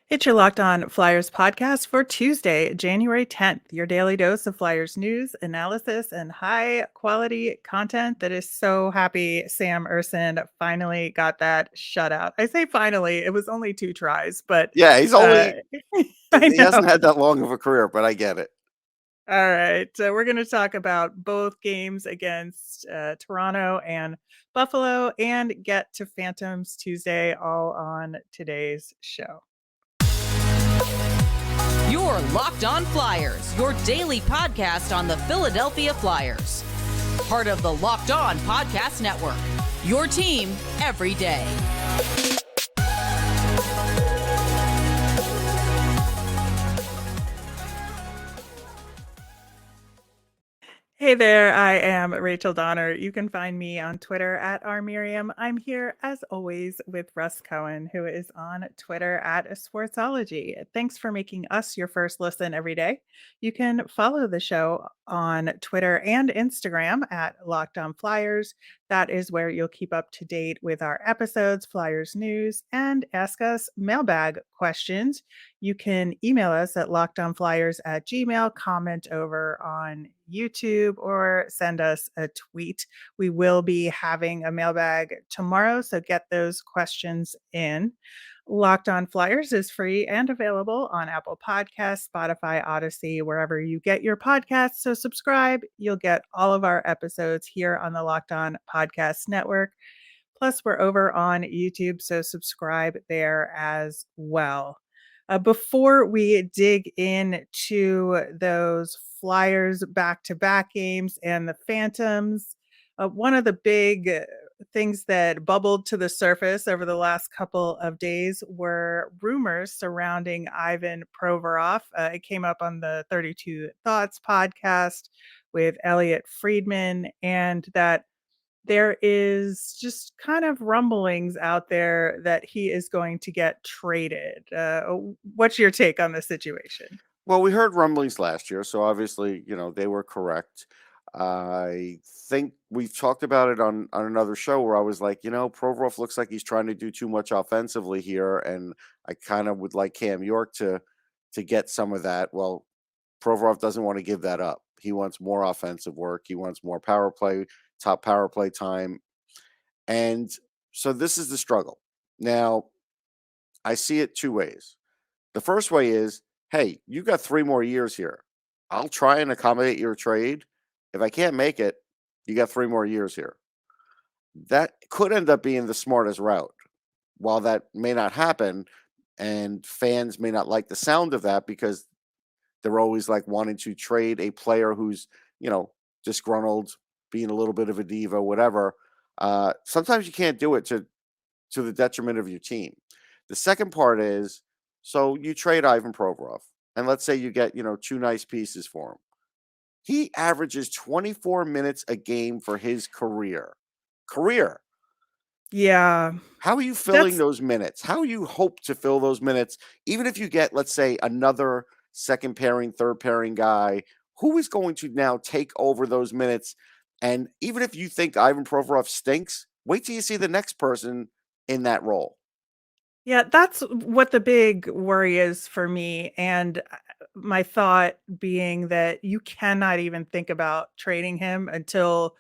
It's your Locked On Flyers podcast for Tuesday, January 10th. Your daily dose of Flyers news, analysis, and high quality content that is so happy Sam Ersson finally got that shutout. I say finally, it was only 2 tries, but Yeah, he's uh, only I he know. hasn't had that long of a career, but I get it. All right. So we're going to talk about both games against Toronto and Buffalo and get to Phantoms Tuesday all on today's show. You're Locked On Flyers, your daily podcast on the Philadelphia Flyers. Part of the Locked On Podcast Network, your team every day. Hey there, I am Rachel Donner. You can find me on Twitter at rmiriam. I'm here, as always, with Russ Cohen, who is on Twitter at Sportsology. Thanks for making us your first listen every day. You can follow the show on Twitter and Instagram at Locked On Flyers. That is where you'll keep up to date with our episodes, Flyers news, and ask us mailbag questions. You can email us at lockedonflyers@gmail, comment over on YouTube, or send us a tweet. We will be having a mailbag tomorrow, so get those questions in. Locked On Flyers is free and available on Apple Podcasts, Spotify, Odyssey, wherever you get your podcasts. So subscribe. You'll get all of our episodes here on the Locked On Podcast Network. Plus, we're over on YouTube, so subscribe there as well. Before we dig into those Flyers back-to-back games and the Phantoms, one of the big things that bubbled to the surface over the last couple of days were rumors surrounding Ivan Provorov. It came up on the 32 Thoughts podcast with Elliot Friedman, and that there is just kind of rumblings out there that he is going to get traded. What's your take on the situation? Well, we heard rumblings last year, so obviously, they were correct. I think we've talked about it on another show where I was like, Provorov looks like he's trying to do too much offensively here, and I kind of would like Cam York to get some of that. Well, Provorov doesn't want to give that up. He wants more offensive work. He wants more top power play time. And so this is the struggle. Now, I see it two ways. The first way is, hey, you got 3 more years here. I'll try and accommodate your trade. If I can't make it, you got 3 more years here. That could end up being the smartest route. While that may not happen, and fans may not like the sound of that because they're always like wanting to trade a player who's, disgruntled, being a little bit of a diva, whatever. Sometimes you can't do it to the detriment of your team. The second part is, so you trade Ivan Provorov, and let's say you get, two nice pieces for him. He averages 24 minutes a game for his career. Yeah, How are you filling that's those minutes? How you hope to fill those minutes, even if you get, let's say, another second pairing, third pairing guy, who is going to now take over those minutes? And even if you think Ivan Provorov stinks, wait till you see the next person in that role. yeah, that's what the big worry is for me. And my thought being that you cannot even think about trading him until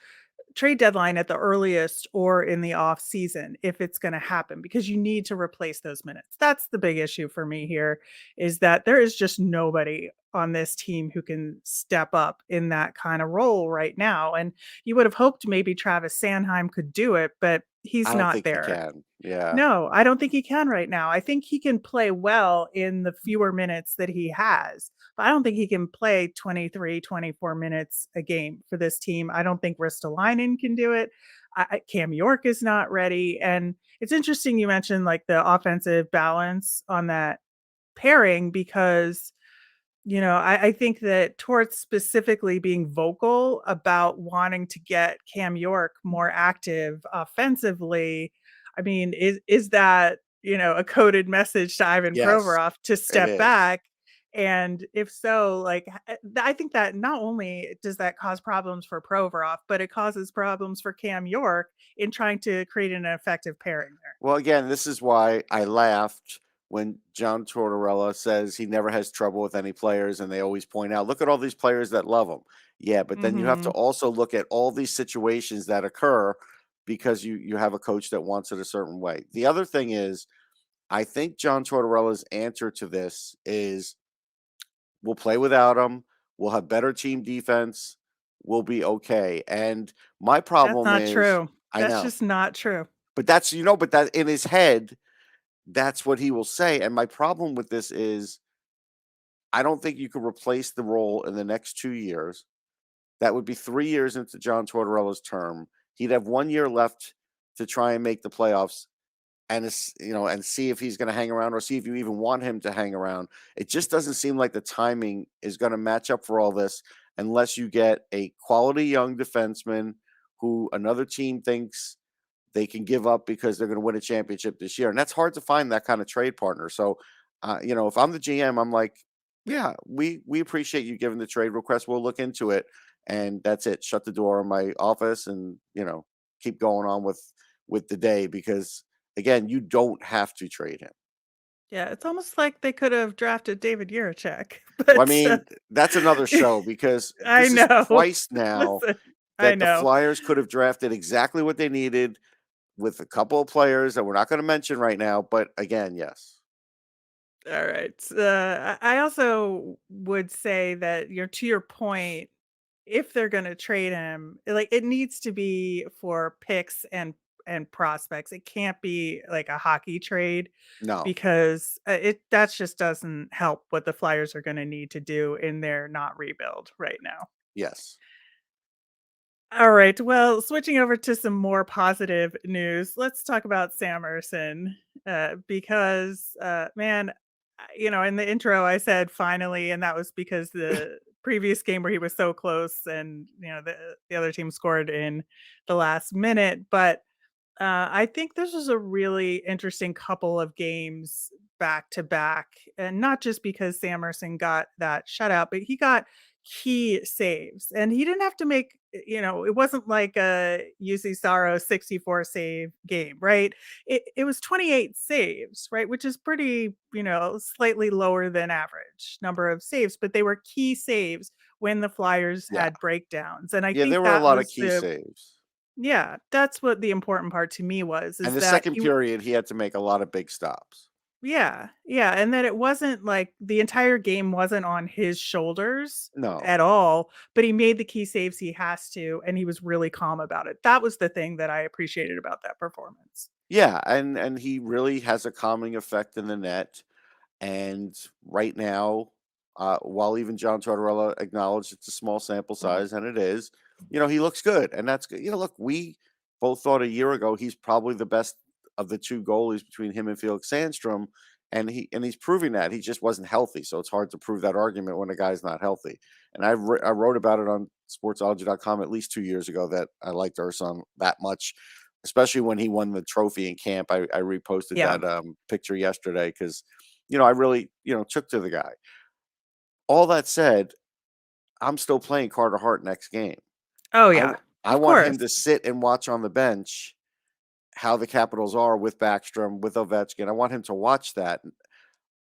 trade deadline at the earliest or in the off season if it's going to happen, because you need to replace those minutes. That's the big issue for me here, is that there is just nobody on this team who can step up in that kind of role right now. And you would have hoped maybe Travis Sanheim could do it, but he's I don't not think he there. can. Yeah. No, I don't think he can right now. I think he can play well in the fewer minutes that he has, but I don't think he can play 23, 24 minutes a game for this team. I don't think Ristolainen can do it. Cam York is not ready. And it's interesting you mentioned like the offensive balance on that pairing, because I think that Torts specifically being vocal about wanting to get Cam York more active offensively. I mean, is that, a coded message to Ivan Yes, Provorov to it step is. back? And if so, like, I think that not only does that cause problems for Provorov, but it causes problems for Cam York in trying to create an effective pairing there. Well, again, this is why I laughed when John Tortorella says he never has trouble with any players, and they always point out, look at all these players that love him. Yeah, but then you have to Mhm. also look at all these situations that occur because you have a coach that wants it a certain way. The other thing is, I think John Tortorella's answer to this is we'll play without him. We'll have better team defense. We'll be okay. And my That's problem not is, true. I That's know, just not true. but that's, but that in his head, that's what he will say. And my problem with this is, I don't think you could replace the role in the next 2 years. That would be 3 years into John Tortorella's term. He'd have 1 year left to try and make the playoffs and and see if he's going to hang around or see if you even want him to hang around. It just doesn't seem like the timing is going to match up for all this unless you get a quality young defenseman who another team thinks they can give up because they're going to win a championship this year. And that's hard to find that kind of trade partner. So, if I'm the GM, I'm like, yeah, we appreciate you giving the trade request. We'll look into it. And that's it. Shut the door in my office and, keep going on with the day because again, you don't have to trade him. Yeah, it's almost like they could have drafted David Jiricek, Well, I but, mean, that's another show because I this is know. twice now Listen, I that the know. Flyers could have drafted exactly what they needed with a couple of players that we're not going to mention right now. But again, yes. All right. I also would say that, to your point, if they're going to trade him, like it needs to be for picks and prospects. It can't be like a hockey trade No. because it that just doesn't help what the Flyers are going to need to do in their not rebuild right now. Yes. All right. Well, switching over to some more positive news, let's talk about Sam Ersson because, man, in the intro I said finally, and that was because the previous game where he was so close and, the other team scored in the last minute. But I think this was a really interesting couple of games back to back, and not just because Sam Ersson got that shutout, but he got key saves, and he didn't have to make. It wasn't like a UC Saro 64 save game, right? It was 28 saves, right, which is pretty, slightly lower than average number of saves, but they were key saves when the Flyers Yeah. had breakdowns, and I Yeah, there think were a that lot of was key saves. yeah, that's what the important part to me was, And is the that second period, he had to make a lot of big stops. yeah, yeah, and that it wasn't like the entire game wasn't on his shoulders No. at all, but he made the key saves he has to, and he was really calm about it. That was the thing that I appreciated about that performance. Yeah, and he really has a calming effect in the net. And right now, while even John Tortorella acknowledged it's a small sample size, and it is, he looks good, and that's good. Look, we both thought a year ago he's probably the best of the two goalies between him and Felix Sandstrom, and he's proving that he just wasn't healthy. So it's hard to prove that argument when a guy's not healthy. And I wrote about it on sportsology.com at least 2 years ago that I liked Ersson that much, especially when he won the trophy in camp. I reposted Yeah. that picture yesterday because I really, took to the guy. All that said, I'm still playing Carter Hart next game. Oh, I, yeah. I Of want course. him to sit and watch on the bench how the Capitals are with Backstrom, with Ovechkin. I want him to watch that.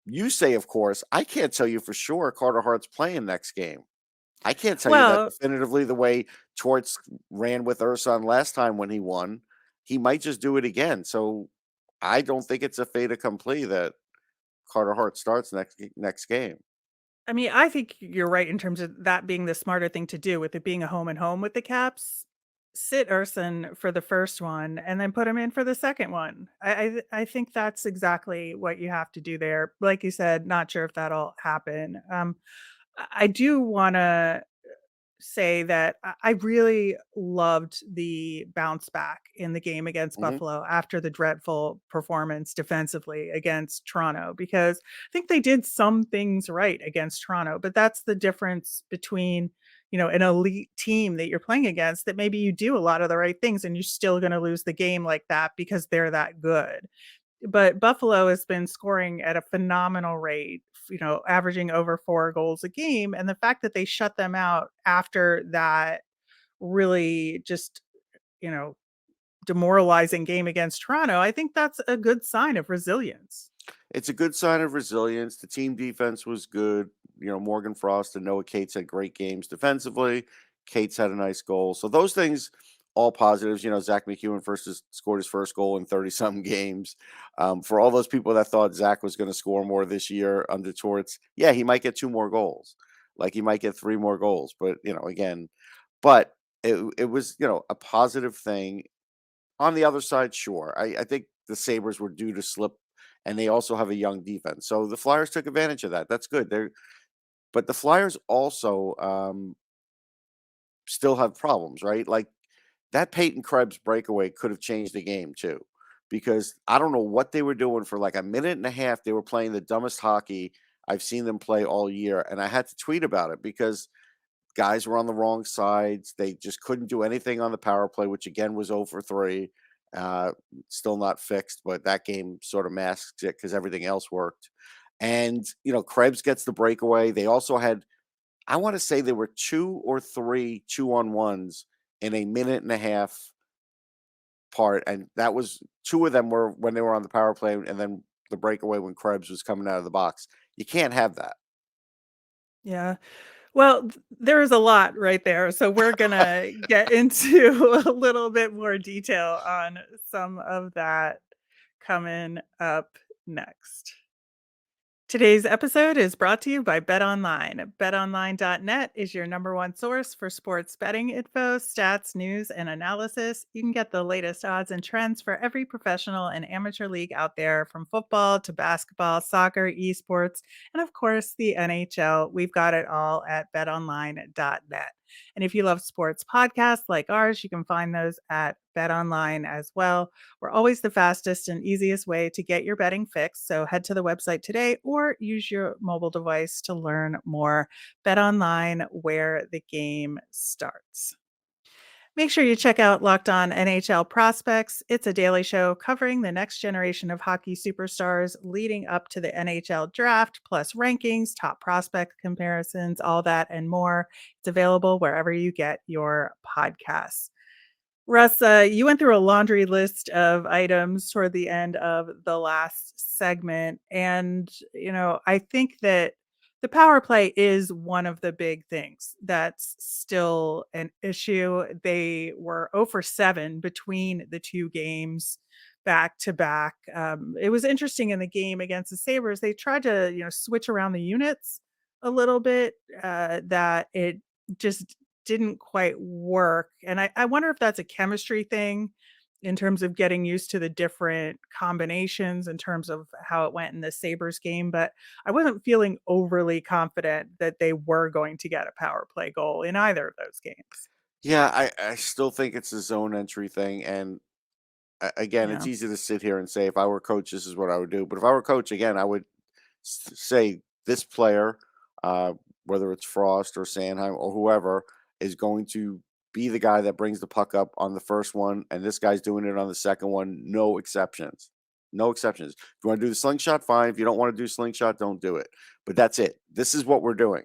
You say, of course, I can't tell you for sure Carter Hart's playing next game. I can't tell you that Well, definitively the way Torts ran with Ersson last time when he won. He might just do it again. So I don't think it's a fait accompli that Carter Hart starts next game. I mean, I think you're right in terms of that being the smarter thing to do with it being a home and home with the Caps. Sit Erson for the first one and then put him in for the second one. I think that's exactly what you have to do there. Like you said, not sure if that'll happen. I do want to say that I really loved the bounce back in the game against Hmm. Buffalo after the dreadful performance defensively against Toronto, because I think they did some things right against Toronto, but that's the difference between, an elite team that you're playing against, that maybe you do a lot of the right things and you're still going to lose the game like that because they're that good. But Buffalo has been scoring at a phenomenal rate, averaging over 4 goals a game, and the fact that they shut them out after that really just, you know, demoralizing game against Toronto, I think that's a good sign of resilience. It's a good sign of resilience. The team defense was good. Morgan Frost and Noah Cates had great games defensively. Cates had a nice goal. So those things, all positives. Zach McEwen scored his first goal in 30-something games. For all those people that thought Zach was going to score more this year under Torts, yeah, he might get 2 more goals. Like he might get 3 more goals. But, again, but it was, a positive thing. On the other side, sure. I think the Sabres were due to slip, and they also have a young defense. So the Flyers took advantage of that. That's good. But the Flyers also still have problems, right? Like that Peyton Krebs breakaway could have changed the game too, because I don't know what they were doing for like a minute and a half. They were playing the dumbest hockey I've seen them play all year, and I had to tweet about it because guys were on the wrong sides. They just couldn't do anything on the power play, which again was 0 for 3. Still not fixed, but that game sort of masks it because everything else worked. And, Krebs gets the breakaway. They also had, I want to say there were 2 or 3 2-on-1s in a minute and a half part. And that was 2 of them were when they were on the power play, and then the breakaway when Krebs was coming out of the box. You can't have that. Yeah. Well, there is a lot right there. So we're going to get into a little bit more detail on some of that coming up next. Today's episode is brought to you by BetOnline. BetOnline.net is your number one source for sports betting info, stats, news, and analysis. You can get the latest odds and trends for every professional and amateur league out there, from football to basketball, soccer, esports, and of course the NHL. We've got it all at BetOnline.net. And if you love sports podcasts like ours, you can find those at BetOnline as well. We're always the fastest and easiest way to get your betting fix. So head to the website today or use your mobile device to learn more. BetOnline, where the game starts. Make sure you check out Locked On NHL Prospects. It's a daily show covering the next generation of hockey superstars leading up to the NHL draft, plus rankings, top prospect comparisons, all that and more. It's available wherever you get your podcasts. Russ, you went through a laundry list of items toward the end of the last segment. And, I think that the power play is one of the big things that's still an issue. They were 0 for 7 between the 2 games back to back. It was interesting in the game against the Sabres. They tried to, switch around the units a little bit, that it just didn't quite work. And I wonder if that's a chemistry thing in terms of getting used to the different combinations in terms of how it went in the Sabres game. But I wasn't feeling overly confident that they were going to get a power play goal in either of those games. Yeah, I still think it's a zone entry thing. And again, it's Yeah. easy to sit here and say, if I were coach, this is what I would do. But if I were coach, again, I would say this player, whether it's Frost or Sanheim or whoever, is going to be the guy that brings the puck up on the first one, and this guy's doing it on the second one. No exceptions. No exceptions. If you want to do the slingshot, fine. If you don't want to do slingshot, don't do it. But that's it. This is what we're doing.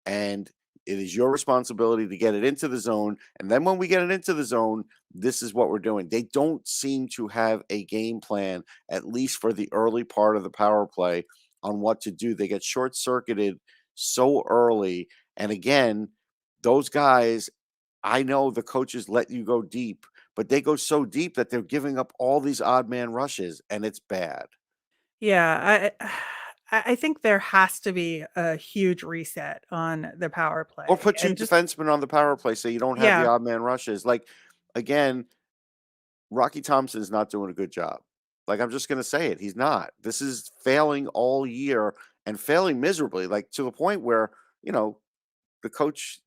And it is your responsibility to get it into the zone. And then when we get it into the zone, this is what we're doing. They don't seem to have a game plan, at least for the early part of the power play, on what to do. They get short circuited so early. And again, those guys, I know the coaches let you go deep, but they go so deep that they're giving up all these odd man rushes, and it's bad. Yeah. I think there has to be a huge reset on the power Or play. put 2 And just, defensemen on the power play so you don't have the yeah. odd man rushes. Like, again, Rocky Thompson's not doing a good job. Like, I'm just gonna say it. He's not. This is failing all year and failing miserably, like, to the point where, the coach,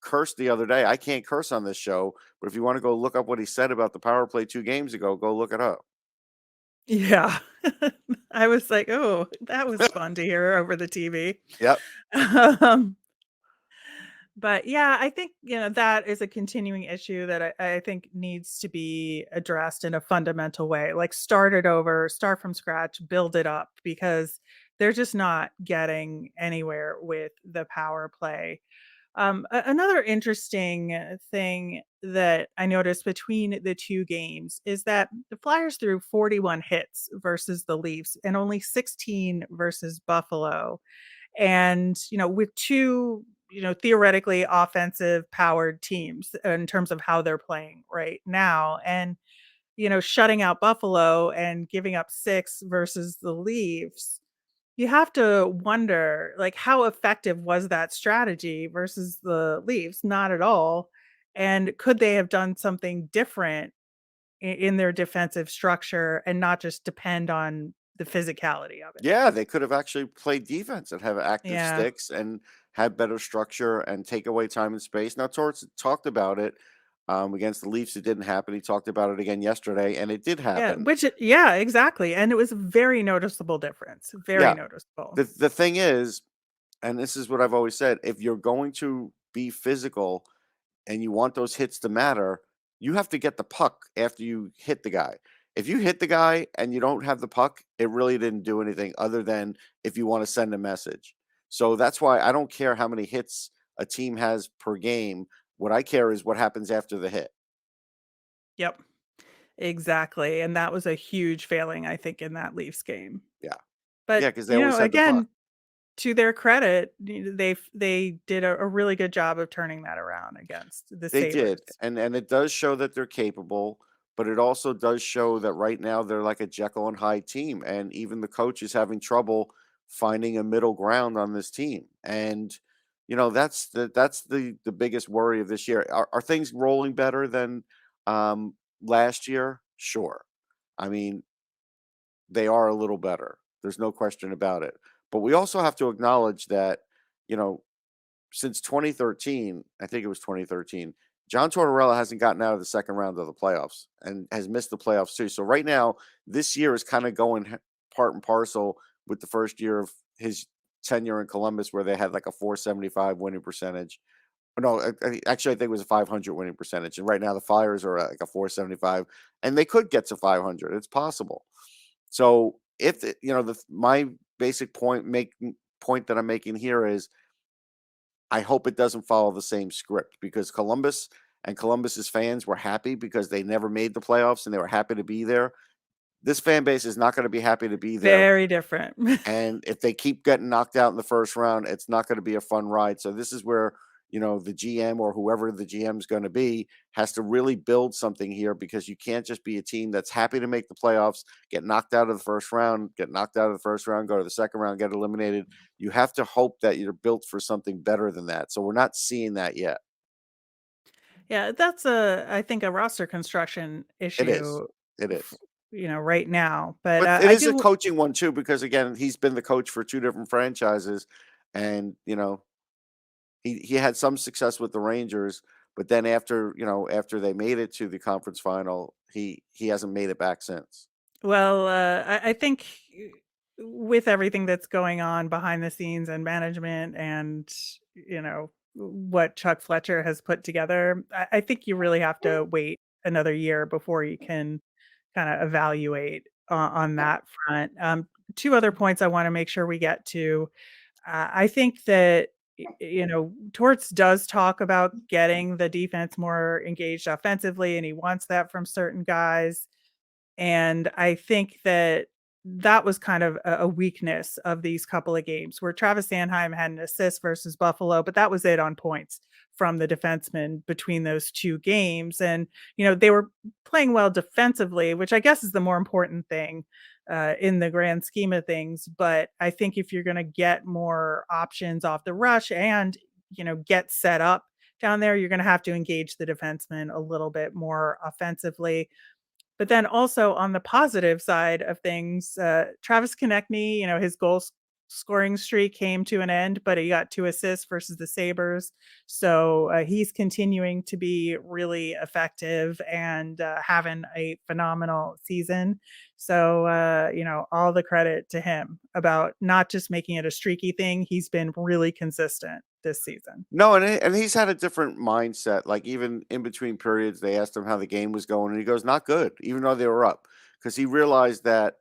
cursed the other day. I can't curse on this show, but if you wanna go look up what he said about the power play 2 games ago, go look it up. Yeah. I was like, "Oh, that was fun to hear over the TV." Yep. Um, but yeah, I think, that is a continuing issue that I think needs to be addressed in a fundamental way. Like start it over, start from scratch, build it up, because they're just not getting anywhere with the power play. Another interesting thing that I noticed between the two games is that the Flyers threw 41 hits versus the Leafs and only 16 versus Buffalo. And, with two, theoretically offensive powered teams in terms of how they're playing right now. And, shutting out Buffalo and giving up 6 versus the Leafs, you have to wonder, like, how effective was that strategy versus the Leafs? Not at all. And could they have done something different in their defensive structure and not just depend on the physicality of it? Yeah, they could have actually played defense and have active Yeah. sticks and had better structure and take away time and space. Now, Torts talked about it against the Leafs. It didn't happen. He talked about it again yesterday, and it did Yeah, happen. yeah, exactly. And it was a very noticeable difference. Very Yeah. noticeable. The thing is, and this is what I've always said, if you're going to be physical and you want those hits to matter, you have to get the puck after you hit the guy. If you hit the guy and you don't have the puck, it really didn't do anything other than if you want to send a message. So that's why I don't care how many hits a team has per game. What I care is what happens after the hit. Yep. Exactly. And that was a huge failing, I think, in that Leafs game. Yeah. But, Yeah, because they always had the puck. again, to their credit, they did a really good job of turning that around against the They did, Sabres. and it does show that they're capable, but it also does show that right now they're like a Jekyll and Hyde team, and even the coach is having trouble finding a middle ground on this team. And that's the biggest worry of this year. Are things rolling better than last year? Sure. I mean, they are a little better. There's no question about it. But we also have to acknowledge that, you know, since 2013, I think it was 2013, John Tortorella hasn't gotten out of the second round of the playoffs and has missed the playoffs too. So right now, this year is kind of going part and parcel with the first year of his tenure in Columbus, where they had like a 475 winning percentage. No, actually, I think it was a 500 winning percentage. And right now, the Flyers are at like a 475, and they could get to 500. It's possible. So if my basic point that I'm making here is, I hope it doesn't follow the same script, because Columbus and Columbus's fans were happy because they never made the playoffs and they were happy to be there. This fan base is not going to be happy to be there. Very different. And if they keep getting knocked out in the first round, it's not going to be a fun ride. So this is where, the GM or whoever the GM is going to be has to really build something here, because you can't just be a team that's happy to make the playoffs, get knocked out of the first round, go to the second round, get eliminated. You have to hope that you're built for something better than that. So we're not seeing that yet. Yeah, that's I think a roster construction It is. issue, It f- is. right now. But But it I is a do. coaching one too, because again, he's been the coach for two different franchises, and he had some success with the Rangers, but then after they made it to the conference final, he hasn't made it back since. Well, I think with everything that's going on behind the scenes and management and, what Chuck Fletcher has put together, I think you really have to wait another year before you can kind of evaluate on that front. Two other points I want to make sure we get to. I think that, Torts does talk about getting the defense more engaged offensively, and he wants that from certain guys. And I think that that was kind of a weakness of these couple of games, where Travis Sanheim had an assist versus Buffalo, but that was it on points from the defenseman between those two games. And, they were playing well defensively, which I guess is the more important thing in the grand scheme of things. But I think if you're going to get more options off the rush and, get set up down there, you're going to have to engage the defenseman a little bit more offensively. But then also on the positive side of things, Travis Konechny, his scoring streak came to an end, but he got 2 assists versus the Sabres. So he's continuing to be really effective and having a phenomenal season. So, all the credit to him about not just making it a streaky thing. He's been really consistent this season. No, and he's had a different mindset. Like, even in between periods, they asked him how the game was going, and he goes, "Not good," even though they were up, because he realized that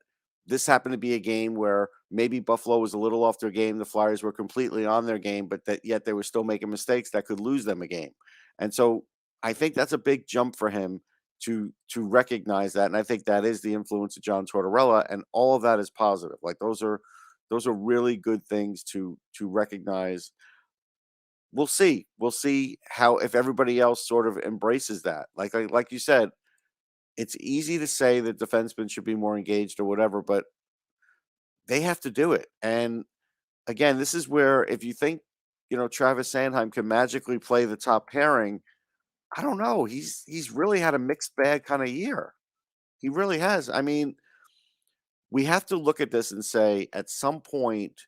this happened to be a game where maybe Buffalo was a little off their game. The Flyers were completely on their game, but that yet they were still making mistakes that could lose them a game. And so I think that's a big jump for him to recognize that. And I think that is the influence of John Tortorella, and all of that is positive. Like those are really good things to recognize. We'll see. We'll see how if everybody else sort of embraces that. Like you said, it's easy to say that defensemen should be more engaged or whatever, but they have to do it. And again, this is where if you think, Travis Sanheim can magically play the top pairing, I don't know. He's really had a mixed bag kind of year. He really has. I mean, we have to look at this and say at some point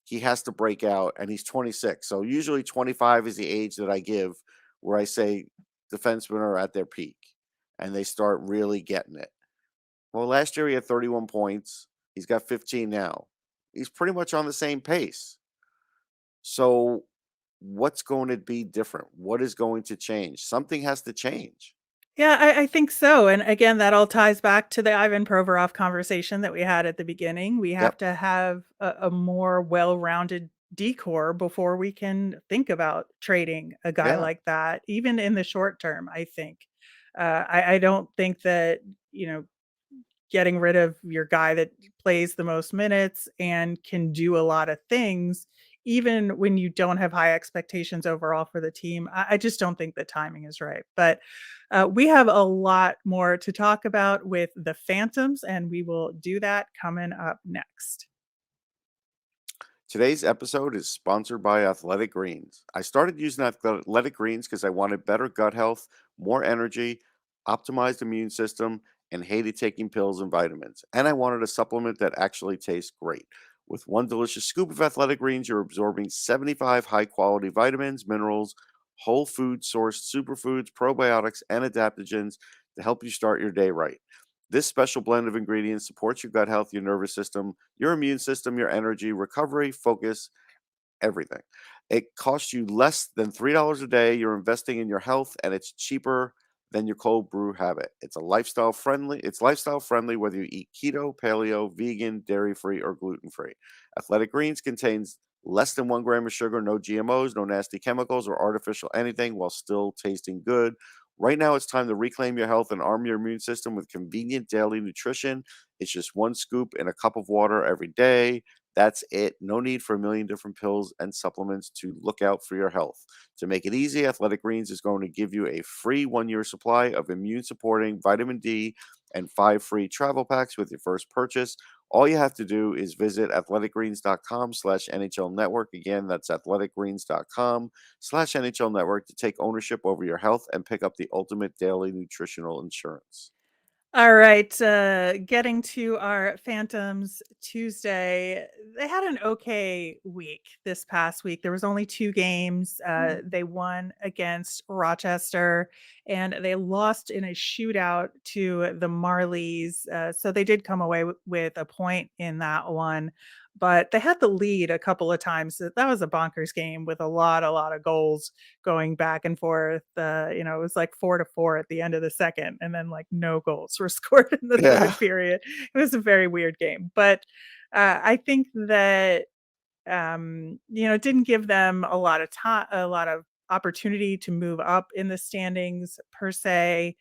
he has to break out, and he's 26. So usually 25 is the age that I give where I say defensemen are at their peak and they start really getting it. Well, last year he had 31 points. He's got 15 now. He's pretty much on the same pace. So what's going to be different? What is going to change? Something has to change. Yeah, I think so. And again, that all ties back to the Ivan Provorov conversation that we had at the beginning. We have Yep. to have a more well-rounded decor before we can think about trading a guy Yeah. like that, even in the short term, I think. I don't think that, getting rid of your guy that plays the most minutes and can do a lot of things, even when you don't have high expectations overall for the team. I just don't think the timing is right. But we have a lot more to talk about with the Phantoms, and we will do that coming up next. Today's episode is sponsored by Athletic Greens. I started using Athletic Greens because I wanted better gut health, more energy, optimized immune system, and hated taking pills and vitamins. And I wanted a supplement that actually tastes great. With one delicious scoop of Athletic Greens, you're absorbing 75 high-quality vitamins, minerals, whole food sourced superfoods, probiotics, and adaptogens to help you start your day right. This special blend of ingredients supports your gut health, your nervous system, your immune system, your energy, recovery, focus, everything. It costs you less than $3 a day. You're investing in your health, and it's cheaper than your cold brew habit. It's lifestyle friendly whether you eat keto, paleo, vegan, dairy-free, or gluten-free. Athletic Greens contains less than 1 gram of sugar, no GMOs, no nasty chemicals or artificial anything, while still tasting good. Right now, it's time to reclaim your health and arm your immune system with convenient daily nutrition. It's just one scoop in a cup of water every day. That's it. No need for a million different pills and supplements to look out for your health. To make it easy, Athletic Greens is going to give you a free 1 year supply of immune supporting vitamin D and 5 free travel packs with your first purchase. All you have to do is visit athleticgreens.com/NHL network. Again, that's athleticgreens.com/NHL network to take ownership over your health and pick up the ultimate daily nutritional insurance. All right, getting to our Phantoms Tuesday. They had an okay week this past week. There was only 2 games. They won against Rochester, and they lost in a shootout to the Marlies. So they did come away with a point in that one, but they had the lead a couple of times. That was a bonkers game with a lot of goals going back and forth. It was like 4-4 at the end of the second, and then like no goals were scored in the Yeah. third period. It was a very weird game, but I think that it didn't give them a lot of time, a lot of opportunity to move up in the standings per se.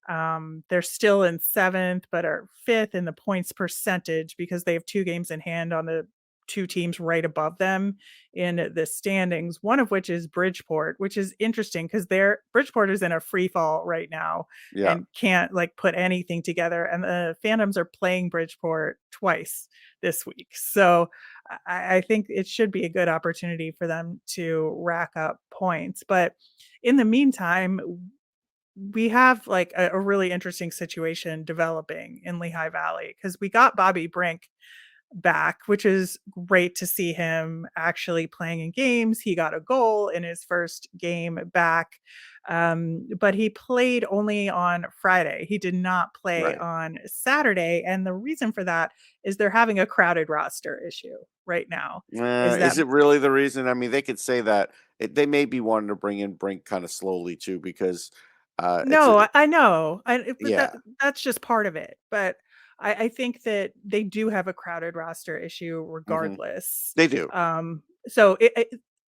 They're still in 7th, but are 5th in the points percentage because they have 2 games in hand on the 2 teams right above them in the standings, one of which is Bridgeport, which is interesting because Bridgeport is in a free fall right now Yeah. and can't like put anything together. And the Phantoms are playing Bridgeport twice this week. So I think it should be a good opportunity for them to rack up points. But in the meantime, we have like a really interesting situation developing in Lehigh Valley because we got Bobby Brink back, which is great to see him actually playing in games. He got a goal in his first game back, but he played only on Friday. He did not play Right. on Saturday, and the reason for that is they're having a crowded roster issue right now. Is that Is it really the reason? I mean, they could say that they may be wanting to bring in Brink kind of slowly too, because it's No, I know. But yeah, that's just part of it. But I think that they do have a crowded roster issue Hmm. regardless. They do. So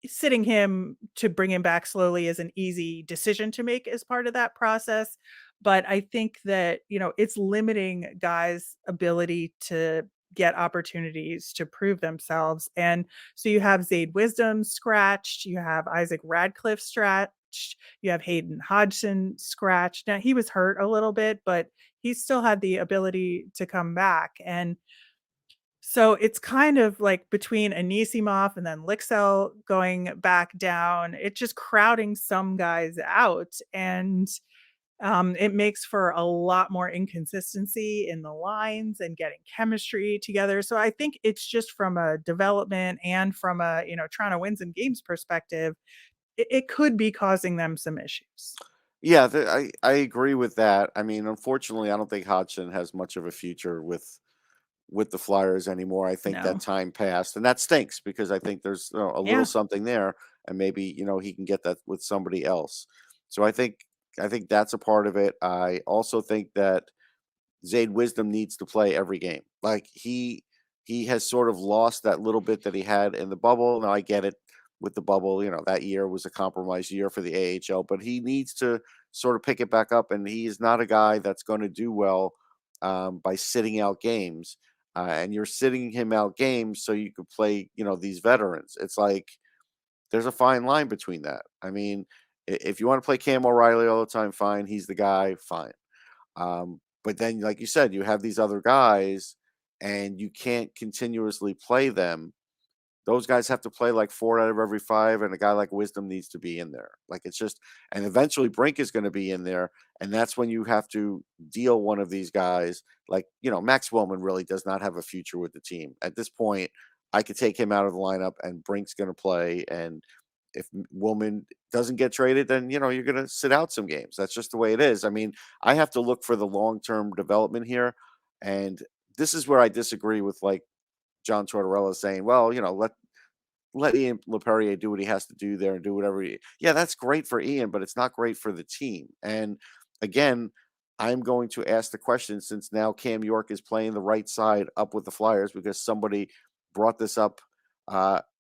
sitting him to bring him back slowly is an easy decision to make as part of that process. But I think that, it's limiting guys' ability to get opportunities to prove themselves. And so you have Zayd Wisdom scratched, you have Isaac Radcliffe scratched, you have Hayden Hodgson scratched. Now he was hurt a little bit, but he still had the ability to come back. And so it's kind of like between Anisimov and then Lixell going back down, it's just crowding some guys out. And it makes for a lot more inconsistency in the lines and getting chemistry together. So I think it's just from a development and from a, trying to win some games perspective, it could be causing them some issues. Yeah, I agree with that. I mean, unfortunately, I don't think Hodgson has much of a future with the Flyers anymore. I think that No. time passed, and that stinks because I think there's a little Yeah. something there, and maybe he can get that with somebody else. So I think that's a part of it. I also think that Zayd Wisdom needs to play every game. Like he has sort of lost that little bit that he had in the bubble. Now I get it with the bubble, that year was a compromised year for the AHL, but he needs to sort of pick it back up. And he is not a guy that's going to do well by sitting out games. And you're sitting him out games so you could play, these veterans. It's like there's a fine line between that. I mean, if you want to play Cam O'Reilly all the time, fine. He's the guy, fine. But then, like you said, you have these other guys, and you can't continuously play them. Those guys have to play like 4 out of every 5, and a guy like Wisdom needs to be in there. Like it's just, and eventually Brink is going to be in there, and that's when you have to deal one of these guys. Like Max Willman really does not have a future with the team at this point. I could take him out of the lineup, and Brink's going to play, and if Willman doesn't get traded, then you're going to sit out some games. That's just the way it is. I mean, I have to look for the long-term development here, and this is where I disagree with like John Tortorella saying, "Well, let Ian LePerrier do what he has to do there and do whatever." Yeah, that's great for Ian, but it's not great for the team. And again, I'm going to ask the question since now Cam York is playing the right side up with the Flyers because somebody brought this up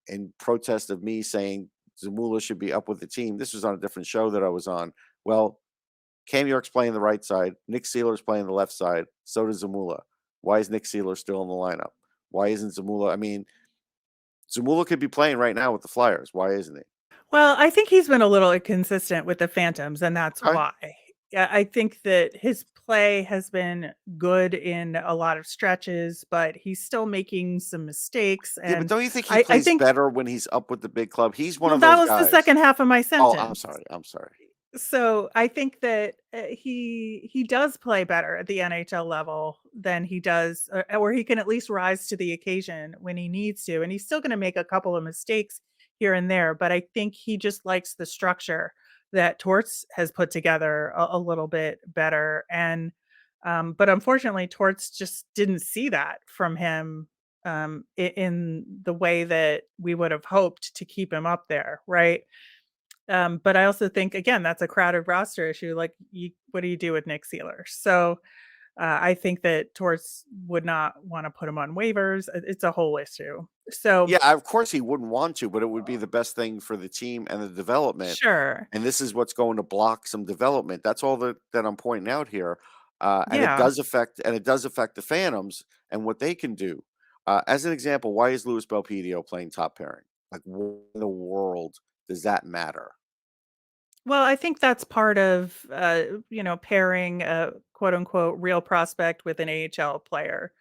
in protest of me saying Zamula should be up with the team. This was on a different show that I was on. Well, Cam York's playing the right side. Nick Seeler's playing the left side. So does Zamula. Why is Nick Seeler still in the lineup? Why isn't Zamula? I mean, Zamula could be playing right now with the Flyers. Why isn't he? Well, I think he's been a little inconsistent with the Phantoms, and that's Okay. why. Yeah, I think that his play has been good in a lot of stretches, but he's still making some mistakes. Yeah, but And don't you think he I plays think, better when he's up with the big club? He's one well, of that those was the guys. second half of my Oh, I'm sentence. sorry. I'm sorry. So I think that he does play better at the NHL level than he does, or he can at least rise to the occasion when he needs to. And he's still going to make a couple of mistakes here and there, but I think he just likes the structure that Torts has put together a little bit better. And but unfortunately, Torts just didn't see that from him in the way that we would have hoped to keep him up there, right? But I also think again that's a crowded roster issue. Like, what do you do with Nick Seeler? So I think that Torts would not want to put him on waivers. It's a whole issue. So Yeah, of course he wouldn't want to, but it would be the best thing for the team and the development. sure, And this is what's going to block some development. That's all that I'm pointing out here. And it yeah. does affect the Phantoms and what they can do. As an example, why is Louis Belpedio playing top pairing? Like, what in the world does that matter? Well, I think that's part of pairing a quote unquote real prospect with an AHL player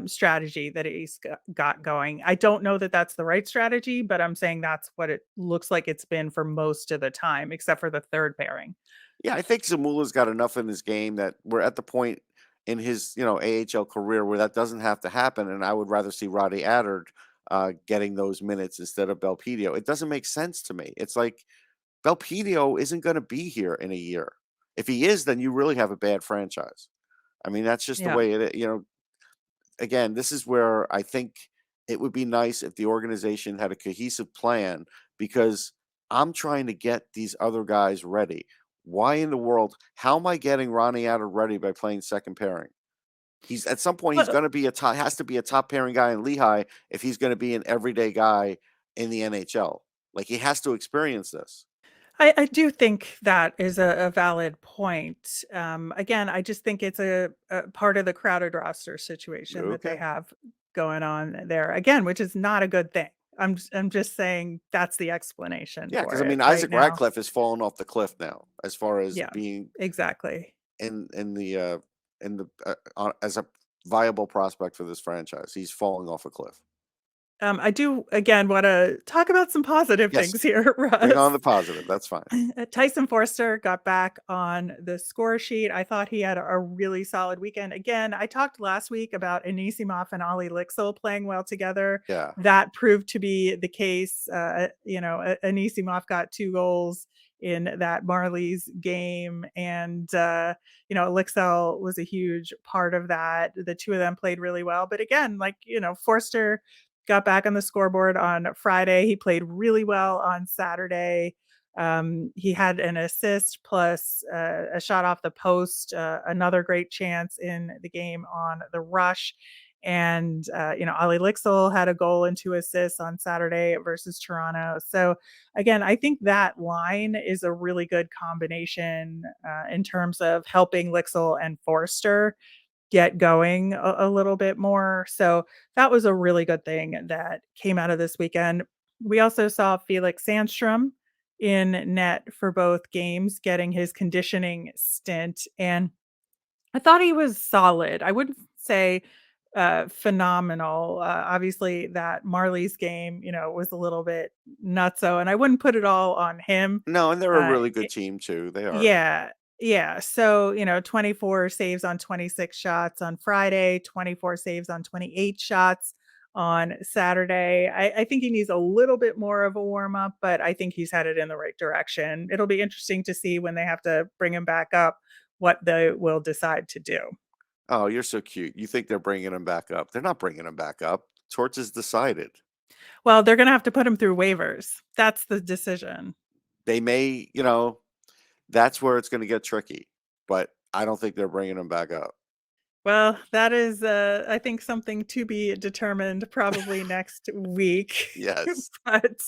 strategy that he's got going. I don't know that that's the right strategy, but I'm saying that's what it looks like it's been for most of the time, except for the third pairing. Yeah, I think Zamula's got enough in his game that we're at the point in his, AHL career where that doesn't have to happen. And I would rather see Roddy Addard getting those minutes instead of Belpedio. It doesn't make sense to me. It's like Belpedio isn't going to be here in a year. If he is, then you really have a bad franchise. I mean, that's just the Yeah. way it is. Again, this is where I think it would be nice if the organization had a cohesive plan because I'm trying to get these other guys ready. Why in the world? How am I getting Ronnie Addard ready by playing second pairing? He's at some point he's Well, going to be has to be a top pairing guy in Lehigh if he's going to be an everyday guy in the NHL. Like he has to experience this. I do think that is a valid point. Again, I just think it's a part of the crowded roster situation that they Okay. have going on there again, which is not a good thing. I'm just saying that's the explanation Yeah, for because I it mean right Isaac now. Radcliffe is falling off the cliff now as far as Yeah, being exactly. in the as a viable prospect for this franchise. He's falling off a cliff. I do again want to talk about some positive Yes, things here, bring on the Russ. positive. That's fine. Tyson Foerster got back on the score sheet. I thought he had a really solid weekend. Again, I talked last week about Anisimov and Ollie Lixel playing well together. Yeah. That proved to be the case. Anisimov got 2 goals in that Marlies game, and Lixel was a huge part of that. The two of them played really well. But again, Forster got back on the scoreboard on Friday. He played really well on Saturday. He had an assist plus a shot off the post, another great chance in the game on the rush. And, Ali Lixel had a goal and 2 assists on Saturday versus Toronto. So, again, I think that line is a really good combination in terms of helping Lixel and Forster get going a little bit more. So that was a really good thing that came out of this weekend. We also saw Felix Sandstrom in net for both games, getting his conditioning stint. And I thought he was solid. I wouldn't say phenomenal. Obviously, that Marlies game, was a little bit nutso, and I wouldn't put it all on him. No, and they're a Uh, really good team too. They are. yeah. Yeah. So, 24 saves on 26 shots on Friday, 24 saves on 28 shots on Saturday. I think he needs a little bit more of a warm up, but I think he's headed in the right direction. It'll be interesting to see when they have to bring him back up what they will decide to do. Oh, you're so cute. You think they're bringing him back up? They're not bringing him back up. Torts is decided. Well, they're going to have to put him through waivers. That's the decision. They may, that's where it's going to get tricky. But I don't think they're bringing him back up. Well, that is, I think, something to be determined probably next week. Yes. But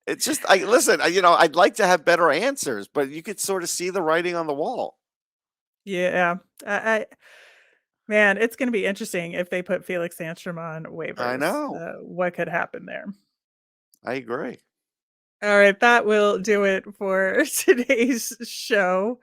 It's just, I'd like to have better answers, but you could sort of see the writing on the wall. yeah, man, it's going to be interesting if they put Felix Sandstrom on waivers. I know. What could happen there? I agree. All right, that will do it for today's show.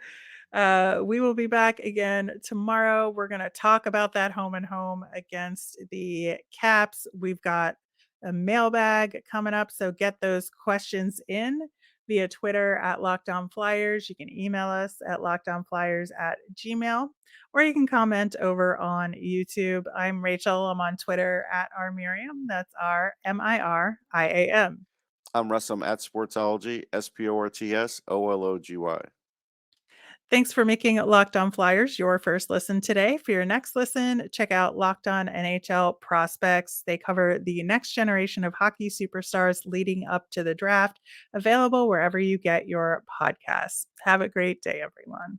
We will be back again tomorrow. We're going to talk about that home and home against the Caps. We've got a mailbag coming up, so get those questions in via Twitter at Locked On Flyers. You can email us at lockedonflyers@gmail.com, or you can comment over on YouTube. I'm Rachel. I'm on Twitter at rmiriam. That's RMIRIAM. I'm Russ. I'm at Sportsology, SPORTSOLOGY. Thanks for making Locked On Flyers your first listen today. For your next listen, check out Locked On NHL Prospects. They cover the next generation of hockey superstars leading up to the draft, available wherever you get your podcasts. Have a great day, everyone.